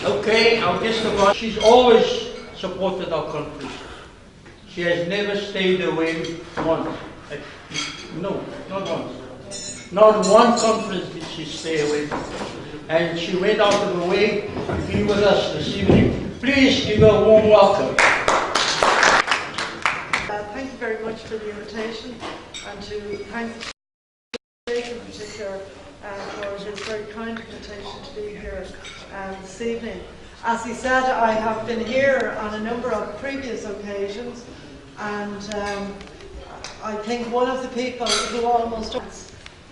Okay, our guest of honor. She's always supported our country. She has never stayed away once. No, not once. Not one conference did she stay away from. And she went out of her way to be with us this evening. Please give her a warm welcome. Thank you very much for the invitation, and to thank the State in particular for his very kind invitation to be here this evening. As he said, I have been here on a number of previous occasions, and I think one of the people who almost and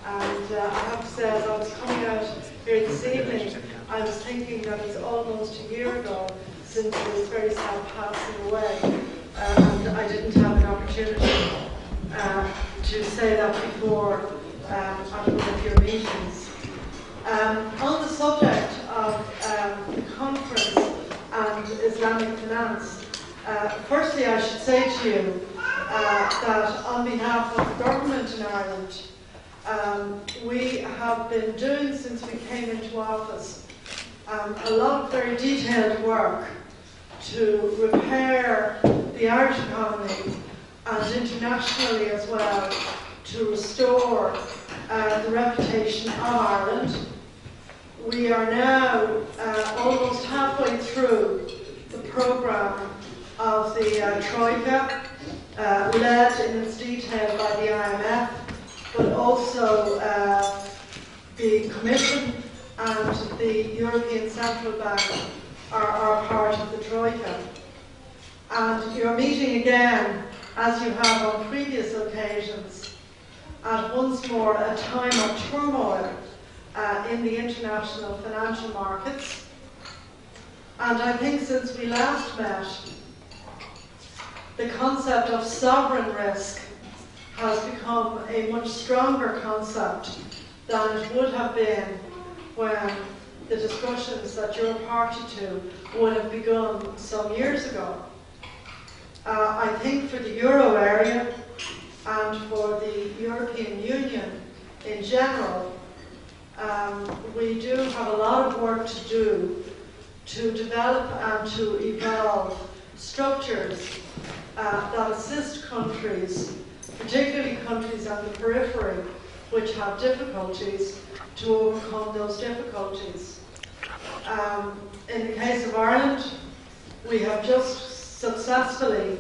I have to say, as I was coming out here this evening, I was thinking that it's almost a year ago since his very sad passing away, and I didn't have an opportunity to say that before at one of your meetings. On the subject of the conference and Islamic finance, firstly I should say to you that on behalf of the government in Ireland, we have been doing, since we came into office, a lot of very detailed work to repair the Irish economy and internationally as well, to restore the reputation of Ireland. We are now almost halfway through the programme of the Troika, led in its detail by the IMF, but also the Commission and the European Central Bank are part of the Troika. And you're meeting again, as you have on previous occasions, at once more a time of turmoil in the international financial markets. And I think since we last met, the concept of sovereign risk has become a much stronger concept than it would have been when the discussions that you're party to would have begun some years ago. I think for the euro area and for the European Union in general, we do have a lot of work to do to develop and to evolve structures that assist countries, particularly countries on the periphery, which have difficulties, to overcome those difficulties. In the case of Ireland, we have just successfully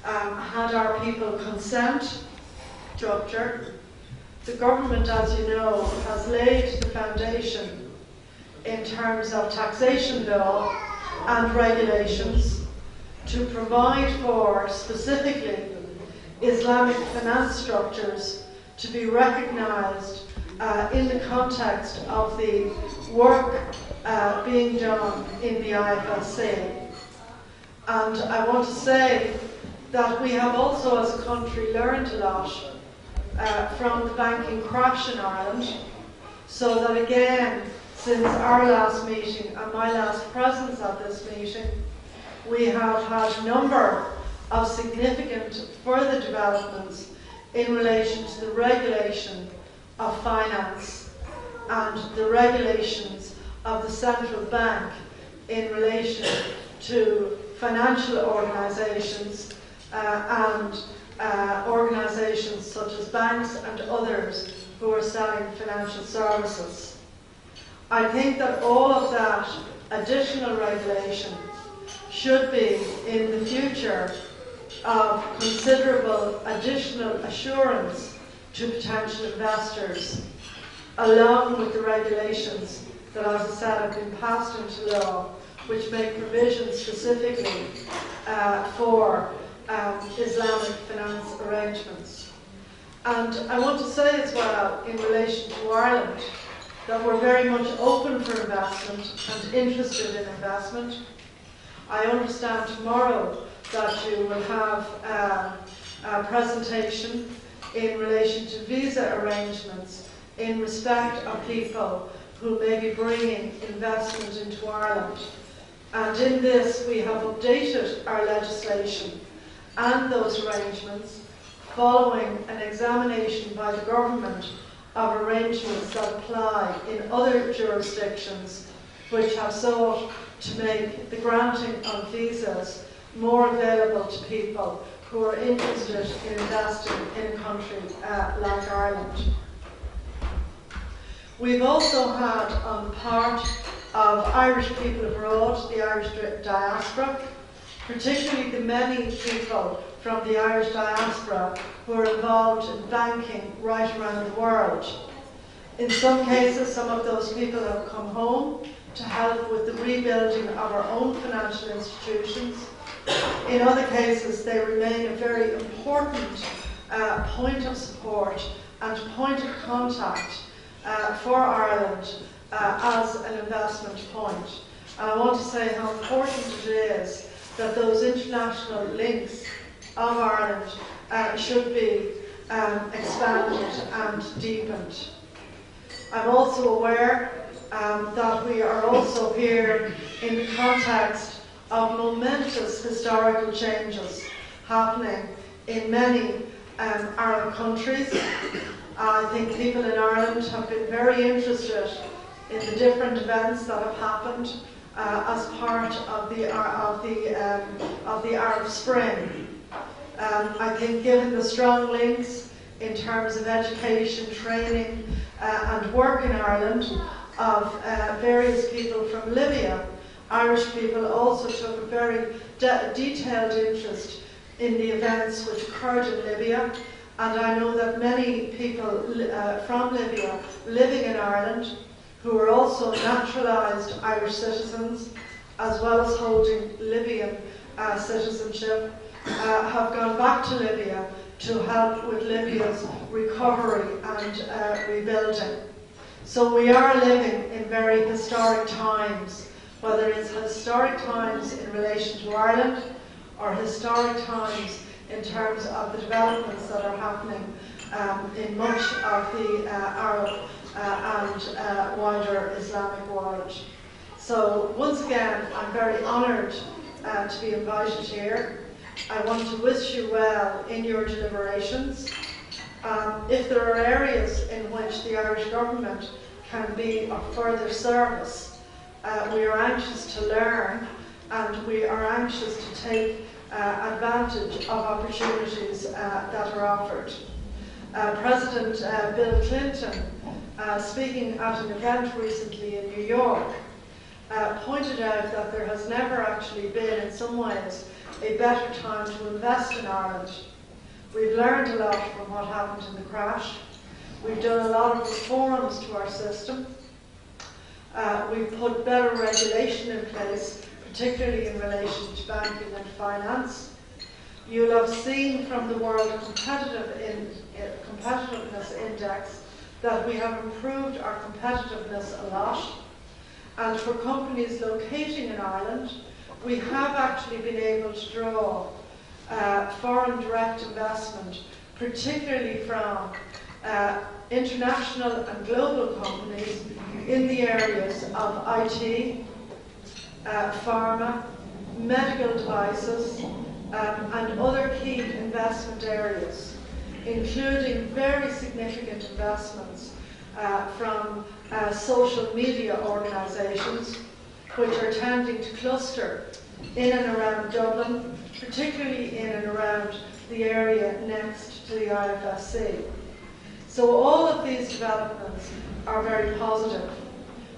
had our people consent structure. The government, as you know, has laid the foundation in terms of taxation law and regulations to provide for, specifically, Islamic finance structures to be recognised in the context of the work being done in the IFSC. And I want to say that we have also, as a country, learned a lot from the banking crash in Ireland, so that again, since our last meeting and my last presence at this meeting, we have had a number of significant further developments in relation to the regulation of finance and the regulations of the central bank in relation to financial organisations and organisations such as banks and others who are selling financial services. I think that all of that additional regulation should be, in the future, of considerable additional assurance to potential investors, along with the regulations that, as I said, have been passed into law, which make provisions specifically for Islamic finance arrangements. And I want to say as well, in relation to Ireland, that we're very much open for investment and interested in investment. I understand tomorrow that you will have a presentation in relation to visa arrangements in respect of people who may be bringing investment into Ireland. And in this we have updated our legislation and those arrangements following an examination by the government of arrangements that apply in other jurisdictions which have sought to make the granting of visas more available to people who are interested in investing in a country like Ireland. We've also had on the part of Irish people abroad, the Irish diaspora, particularly the many people from the Irish diaspora who are involved in banking right around the world. In some cases, some of those people have come home to help with the rebuilding of our own financial institutions. In other cases, they remain a very important point of support and point of contact for Ireland as an investment point. And I want to say how important it is that those international links of Ireland should be expanded and deepened. I'm also aware that we are also here in the context of momentous historical changes happening in many Arab countries. I think people in Ireland have been very interested in the different events that have happened as part of the Arab Spring. I think given the strong links in terms of education, training and work in Ireland of various people from Libya, Irish people also took a very detailed interest in the events which occurred in Libya, and I know that many people from Libya living in Ireland who are also naturalised Irish citizens as well as holding Libyan citizenship have gone back to Libya to help with Libya's recovery and rebuilding. So we are living in very historic times, whether it's historic times in relation to Ireland or historic times in terms of the developments that are happening in much of the Arab and wider Islamic world. So once again, I'm very honoured to be invited here. I want to wish you well in your deliberations. If there are areas in which the Irish government can be of further service, we are anxious to learn and we are anxious to take advantage of opportunities that are offered. President Bill Clinton, speaking at an event recently in New York, pointed out that there has never actually been, in some ways, a better time to invest in Ireland. We've learned a lot from what happened in the crash. We've done a lot of reforms to our system. We've put better regulation in place, particularly in relation to banking and finance. You'll have seen from the World Competitiveness Index that we have improved our competitiveness a lot. And for companies locating in Ireland, we have actually been able to draw foreign direct investment, particularly from international and global companies in the areas of IT, pharma, medical devices, and other key investment areas, including very significant investments from social media organisations, which are tending to cluster in and around Dublin, particularly in and around the area next to the IFSC. So all of these developments are very positive.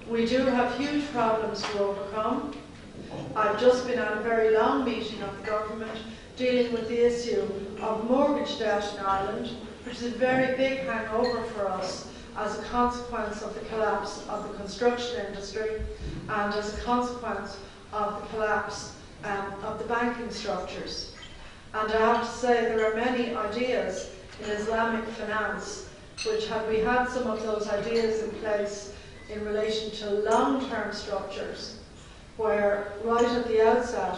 We do have huge problems to overcome. I've just been at a very long meeting of the government dealing with the issue of mortgage debt in Ireland, which is a very big hangover for us as a consequence of the collapse of the construction industry and as a consequence of the collapse of the banking structures. And I have to say there are many ideas in Islamic finance which, had we had some of those ideas in place in relation to long-term structures, where right at the outset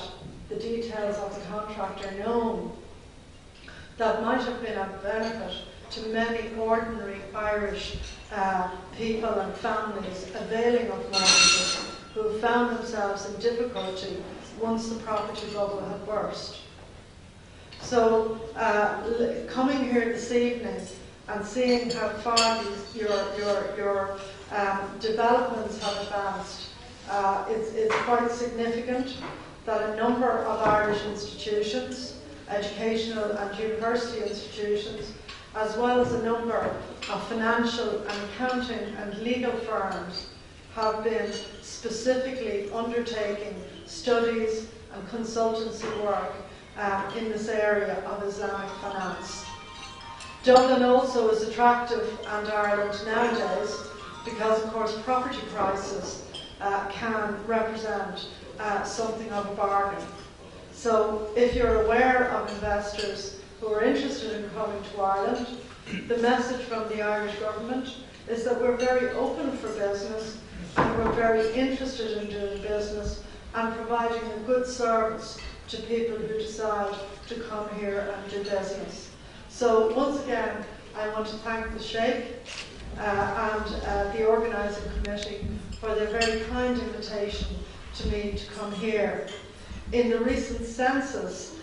the details of the contract are known, that might have been of benefit to many ordinary Irish people and families availing of mortgages who found themselves in difficulty once the property bubble had burst. So coming here this evening and seeing how far your developments have advanced It's quite significant that a number of Irish institutions, educational and university institutions, as well as a number of financial and accounting and legal firms, have been specifically undertaking studies and consultancy work in this area of Islamic finance. Dublin also is attractive, and Ireland nowadays, because of course property prices can represent something of a bargain. So if you're aware of investors who are interested in coming to Ireland, the message from the Irish government is that we're very open for business, and we're very interested in doing business and providing a good service to people who decide to come here and do business. So once again, I want to thank the Sheikh and the organising committee for their very kind invitation to me to come here. In the recent census,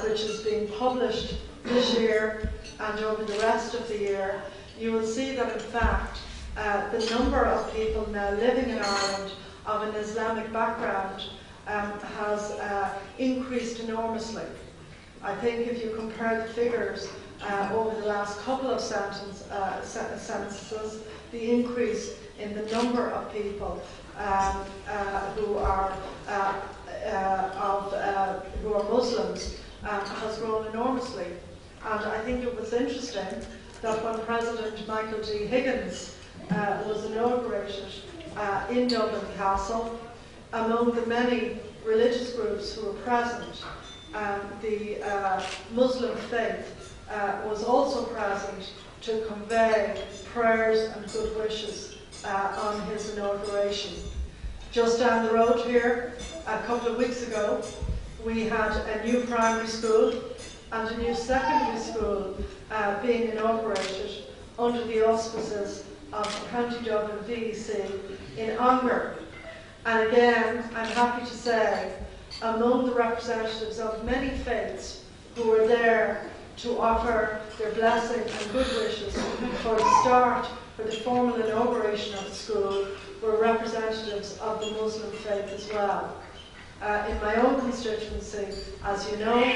which is being published this year and over the rest of the year, you will see that in fact the number of people now living in Ireland of an Islamic background has increased enormously. I think if you compare the figures over the last couple of censuses, the increase in the number of people who are Muslims has grown enormously. And I think it was interesting that when President Michael G. Higgins was inaugurated in Dublin Castle, among the many religious groups who were present, the Muslim faith was also present to convey prayers and good wishes on his inauguration. Just down the road here, a couple of weeks ago, we had a new primary school and a new secondary school being inaugurated under the auspices of County Dublin VEC in Ongar. And again, I'm happy to say, among the representatives of many faiths who were there to offer their blessing and good wishes for the start, for the formal inauguration of the school, were representatives of the Muslim faith as well. In my own constituency, as you know,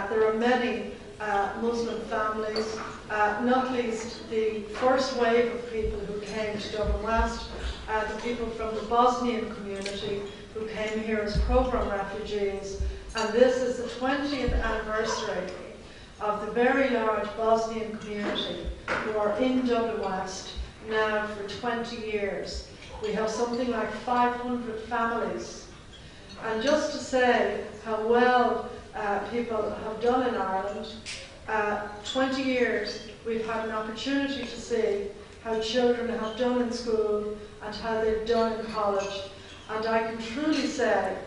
there are many Muslim families, not least the first wave of people who came to Dublin West, the people from the Bosnian community who came here as programme refugees, and this is the 20th anniversary of the very large Bosnian community who are in Dublin West now for 20 years. We have something like 500 families. And just to say how well people have done in Ireland, 20 years we've had an opportunity to see how children have done in school and how they've done in college. And I can truly say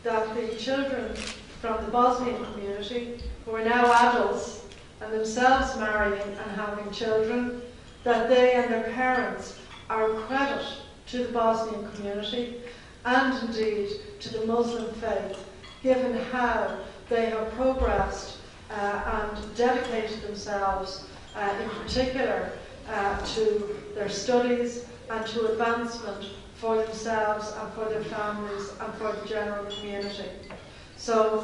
that the children from the Bosnian community, who are now adults and themselves marrying and having children, that they and their parents are a credit to the Bosnian community and indeed to the Muslim faith, given how they have progressed and dedicated themselves in particular to their studies and to advancement for themselves and for their families and for the general community. So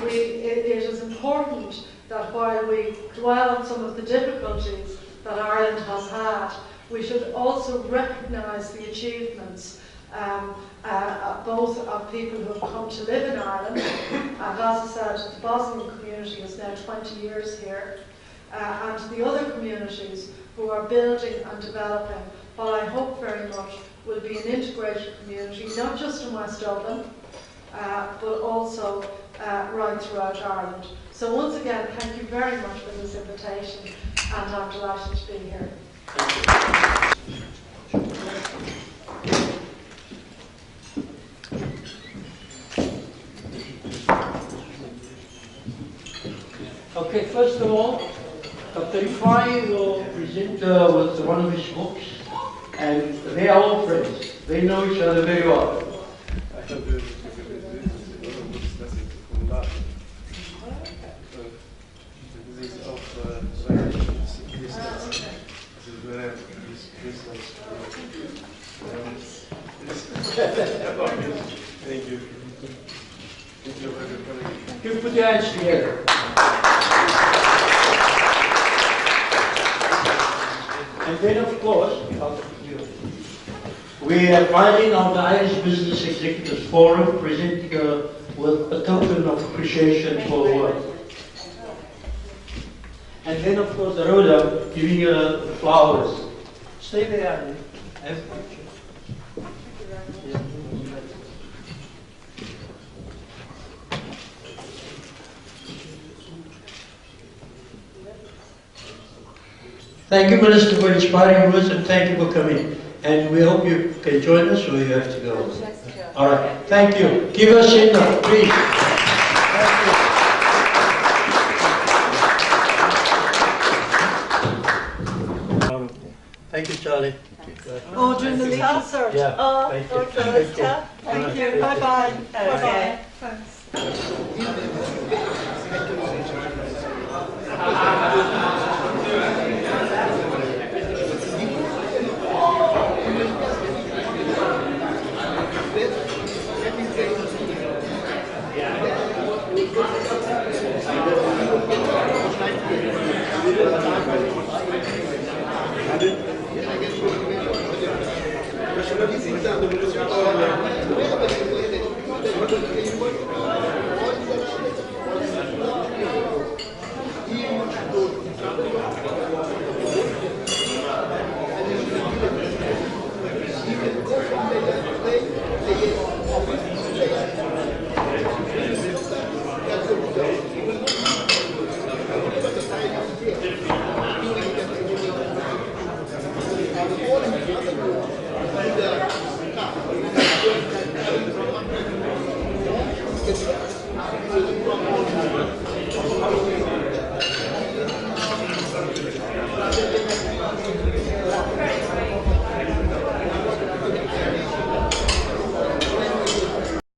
it is important that while we dwell on some of the difficulties that Ireland has had, we should also recognise the achievements both of people who have come to live in Ireland, and as I said, the Bosnian community is now 20 years here, and the other communities who are building and developing what I hope very much will be an integrated community, not just in West Dublin, but also right throughout Ireland. So once again, thank you very much for this invitation, and I'm delighted to be here. Okay, first of all, Dr. Ifai will present with one of his books, and they are all friends. They know each other very well. Thank you. You put your hands together. And then, of course, we are inviting our Irish Business Executives Forum, presenting with a token of appreciation for work. And then, of course, Rhoda giving you the flowers. Stay there, Annie. Have a picture. Yeah. Thank you, Minister, for inspiring words, and thank you for coming. And we hope you can join us, or you have to go. All right. Thank you. Give us in now, please. Thank you, Charlie. Oh, during the concert? Yeah. Oh, Thank you. okay. Thank you. Bye-bye. Bye-bye. Thanks. Proszę rodzice,